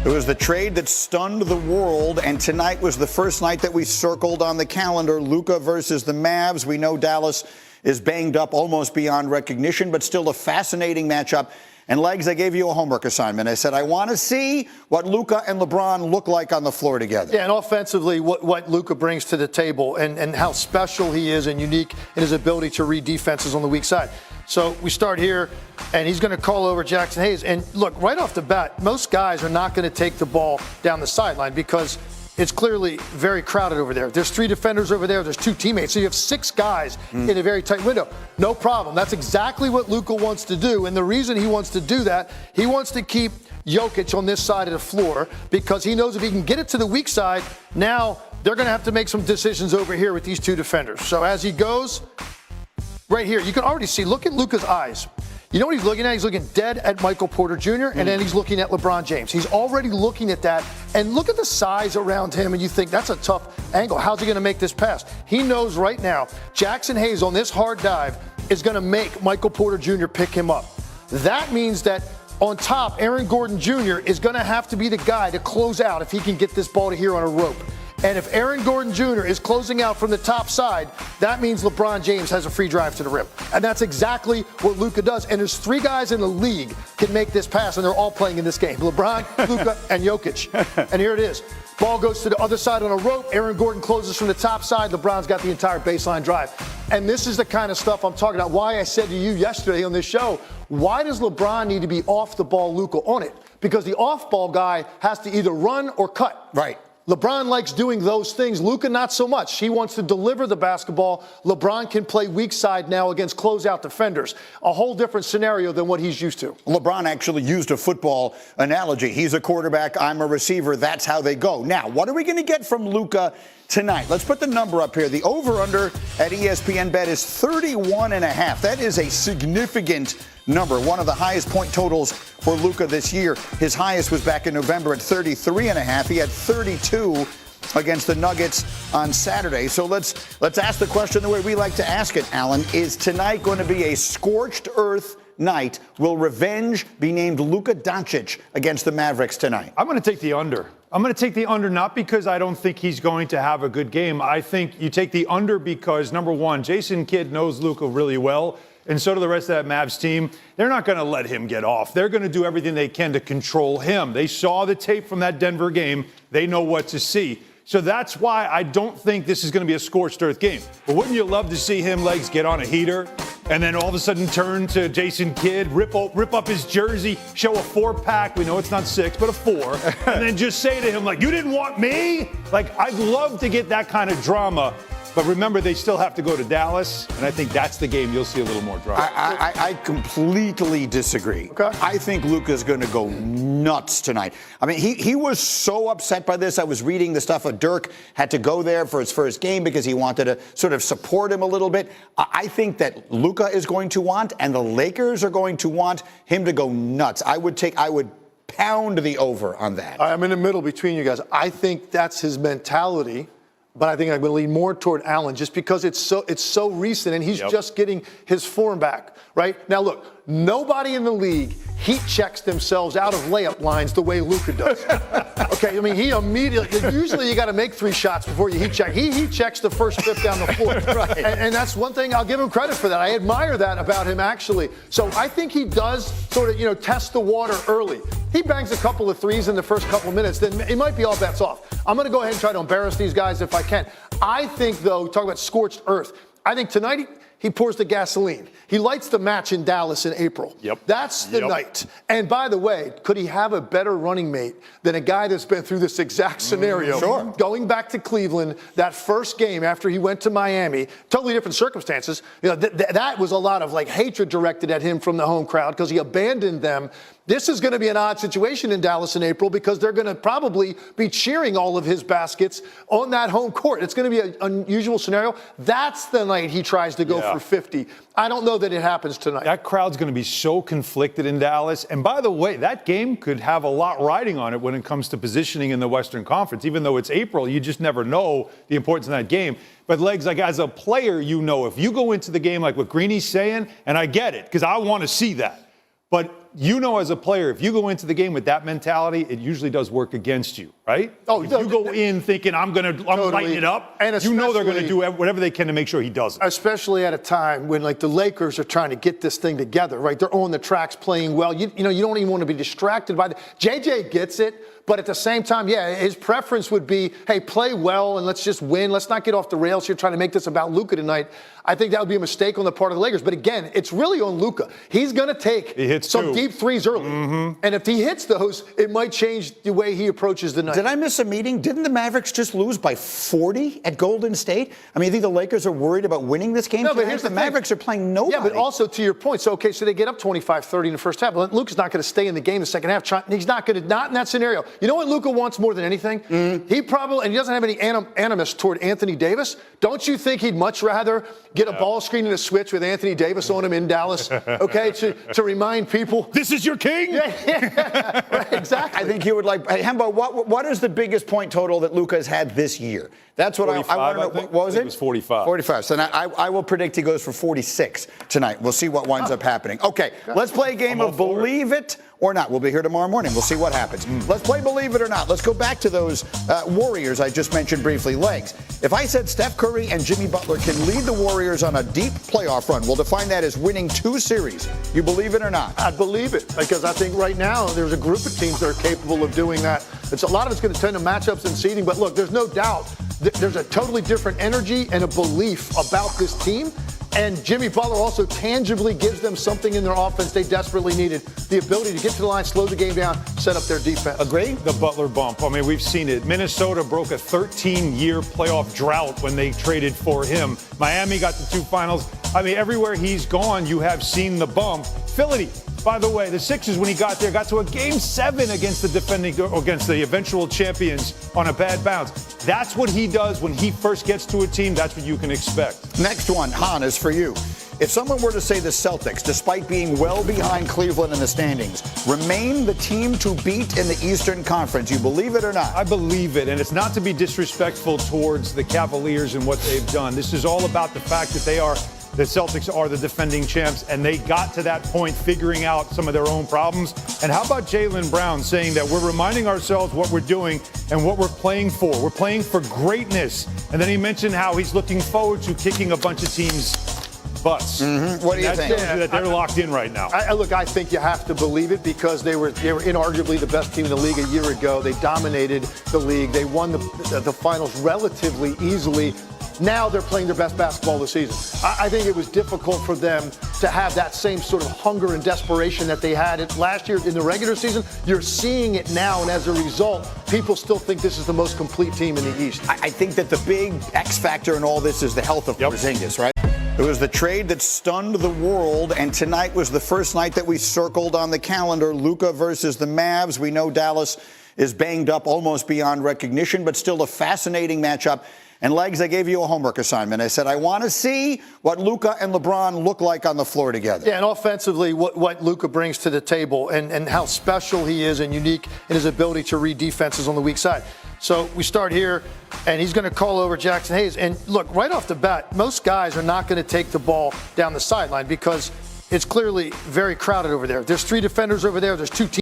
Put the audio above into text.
It was the trade that stunned the world, and tonight was the first night that we circled on the calendar. Luka versus the Mavs. We know Dallas is banged up almost beyond recognition, but still a fascinating matchup. And Legs, I gave you a homework assignment. I said, I want to see what Luka and LeBron look like on the floor together. Yeah, and offensively, what Luka brings to the table and how special he is and unique in his ability to read defenses on the weak side. So we start here, and he's going to call over Jackson Hayes. And look, right off the bat, most guys are not going to take the ball down the sideline because it's clearly very crowded over there. There's 3 defenders over there. There's 2 teammates. So you have 6 guys in a very tight window. No problem. That's exactly what Luka wants to do. And the reason he wants to do that, he wants to keep Jokic on this side of the floor because he knows if he can get it to the weak side, now they're going to have to make some decisions over here with these 2 defenders. So as he goes, right here, you can already see, look at Luka's eyes. You know what he's looking at? He's looking dead at Michael Porter Jr., and then he's looking at LeBron James. He's already looking at that. And look at the size around him, and you think, that's a tough angle. How's he going to make this pass? He knows right now Jackson Hayes on this hard dive is going to make Michael Porter Jr. pick him up. That means that on top, Aaron Gordon Jr. is going to have to be the guy to close out if he can get this ball to here on a rope. And if Aaron Gordon Jr. is closing out from the top side, that means LeBron James has a free drive to the rim. And that's exactly what Luka does. And there's 3 guys in the league can make this pass, and they're all playing in this game. LeBron, Luka, and Jokic. And here it is. Ball goes to the other side on a rope. Aaron Gordon closes from the top side. LeBron's got the entire baseline drive. And this is the kind of stuff I'm talking about. Why I said to you yesterday on this show, why does LeBron need to be off the ball, Luka on it? Because the off-ball guy has to either run or cut. Right. LeBron likes doing those things. Luka, not so much. He wants to deliver the basketball. LeBron can play weak side now against closeout defenders. A whole different scenario than what he's used to. LeBron actually used a football analogy. He's a quarterback, I'm a receiver. That's how they go. Now, what are we going to get from Luka tonight? Let's put the number up here. The over-under at ESPN Bet is 31.5. That is a significant number, one of the highest point totals for Luka this year. His highest was back in November at 33.5. He had 32 against the Nuggets on Saturday. So let's ask the question the way we like to ask it, Alan. Is tonight going to be a scorched earth night? Will revenge be named Luka Doncic against the Mavericks tonight? I'm going to take the under. I'm going to take the under, not because I don't think he's going to have a good game. I think you take the under because, number one, Jason Kidd knows Luka really well, and so do the rest of that Mavs team. They're not going to let him get off. They're going to do everything they can to control him. They saw the tape from that Denver game. They know what to see. So that's why I don't think this is going to be a scorched earth game. But wouldn't you love to see him, Legs, get on a heater and then all of a sudden turn to Jason Kidd, rip up his jersey, show a 4-pack. We know it's not 6, but a 4. And then just say to him, like, you didn't want me? Like, I'd love to get that kind of drama. But remember, they still have to go to Dallas, and I think that's the game you'll see a little more drama. I completely disagree. Okay. I think Luka's going to go nuts tonight. I mean, he was so upset by this. I was reading the stuff of Dirk had to go there for his first game because he wanted to sort of support him a little bit. I think that Luka is going to want, and the Lakers are going to want him to go nuts. I would pound the over on that. I'm in the middle between you guys. I think that's his mentality. But I think I'm going to lean more toward Allen just because it's so recent and he's just getting his form back, right? Now, look, nobody in the league heat checks themselves out of layup lines the way Luka does. Okay, I mean, he immediately, usually you got to make 3 shots before you heat check. He heat checks the first 5 down the floor. Right. And that's one thing, I'll give him credit for that. I admire that about him, actually. So I think he does sort of, test the water early. He bangs a couple of 3s in the first couple of minutes, then it might be all bets off. I'm going to go ahead and try to embarrass these guys if I can. I think, though, talk about scorched earth, I think tonight he pours the gasoline. He lights the match in Dallas in April. Yep. That's the night. And by the way, could he have a better running mate than a guy that's been through this exact scenario? Sure. Going back to Cleveland, that first game after he went to Miami, totally different circumstances. That was a lot of hatred directed at him from the home crowd because he abandoned them. This is going to be an odd situation in Dallas in April because they're going to probably be cheering all of his baskets on that home court. It's going to be an unusual scenario. That's the night he tries to go for 50. I don't know that it happens tonight. That crowd's going to be so conflicted in Dallas. And by the way, that game could have a lot riding on it when it comes to positioning in the Western Conference. Even though it's April, you just never know the importance of that game. But Legs, as a player, if you go into the game like what Greeny's saying, and I get it, because I want to see that. But you know as a player, if you go into the game with that mentality, it usually does work against you, right? Oh, if you go in thinking I'm lighting it up, and you know they're going to do whatever they can to make sure he doesn't. Especially at a time when like the Lakers are trying to get this thing together, right? They're on the tracks playing well. You don't even want to be distracted by the JJ gets it. But at the same time, yeah, his preference would be, hey, play well and let's just win. Let's not get off the rails here trying to make this about Luka tonight. I think that would be a mistake on the part of the Lakers. But again, it's really on Luka. He's going to take some deep threes early. Mm-hmm. And if he hits those, it might change the way he approaches the night. Did I miss a meeting? Didn't the Mavericks just lose by 40 at Golden State? I mean, you think the Lakers are worried about winning this game? No, but here's the Mavericks are playing nobody. Yeah, but also to your point, so they get up 25-30 in the first half. Well, Luka's not going to stay in the game in the second half. He's not going to, not in that scenario. You know what Luka wants more than anything? He probably, and he doesn't have any animus toward Anthony Davis. Don't you think he'd much rather get a ball screen and a switch with Anthony Davis on him in Dallas, okay, to remind people? This is your king? Yeah, right, exactly. I think he would like, hey, Hembo, what is the biggest point total that Luka has had this year? That's what 45, I want to know. What was it? It was 45. 45. So now I will predict he goes for 46 tonight. We'll see what winds up happening. Okay, let's play a game of Believe It or Not. We'll be here tomorrow morning. We'll see what happens. Let's play Believe It or Not. Let's go back to those Warriors I just mentioned briefly. Legs. If I said Steph Curry and Jimmy Butler can lead the Warriors on a deep playoff run, we'll define that as winning 2 series. You believe it or not? I believe it, because I think right now there's a group of teams that are capable of doing that. A lot of it's going to tend to matchups and seeding, but look, there's no doubt there's a totally different energy and a belief about this team. And Jimmy Butler also tangibly gives them something in their offense they desperately needed. The ability to get to the line, slow the game down, set up their defense. Agree? The Butler bump. I mean, we've seen it. Minnesota broke a 13-year playoff drought when they traded for him. Miami got the 2 finals. I mean, everywhere he's gone, you have seen the bump. Philly, by the way, the Sixers, when he got there, got to a Game 7 against the eventual champions on a bad bounce. That's what he does when he first gets to a team. That's what you can expect. Next one, Han, is for you. If someone were to say the Celtics, despite being well behind Cleveland in the standings, remain the team to beat in the Eastern Conference, you believe it or not? I believe it, and it's not to be disrespectful towards the Cavaliers and what they've done. This is all about the fact that the Celtics are the defending champs, and they got to that point figuring out some of their own problems. And how about Jaylen Brown saying that we're reminding ourselves what we're doing and what we're playing for? We're playing for greatness. And then he mentioned how he's looking forward to kicking a bunch of teams' butts. What do you think? That tells you that they're locked in right now. I think you have to believe it, because they were inarguably the best team in the league a year ago. They dominated the league. They won the finals relatively easily. Now they're playing their best basketball this season. I think it was difficult for them to have that same sort of hunger and desperation that they had last year in the regular season. You're seeing it now, and as a result, people still think this is the most complete team in the East. I think that the big X factor in all this is the health of Porzingis, right? It was the trade that stunned the world, and tonight was the first night that we circled on the calendar. Luka versus the Mavs. We know Dallas is banged up almost beyond recognition, but still a fascinating matchup. And Legs, I gave you a homework assignment. I said, I want to see what Luka and LeBron look like on the floor together. Yeah, and offensively, what Luka brings to the table and how special he is and unique in his ability to read defenses on the weak side. So we start here, and he's going to call over Jackson Hayes. And look, right off the bat, most guys are not going to take the ball down the sideline because it's clearly very crowded over there. There's 3 defenders over there. There's 2 teams.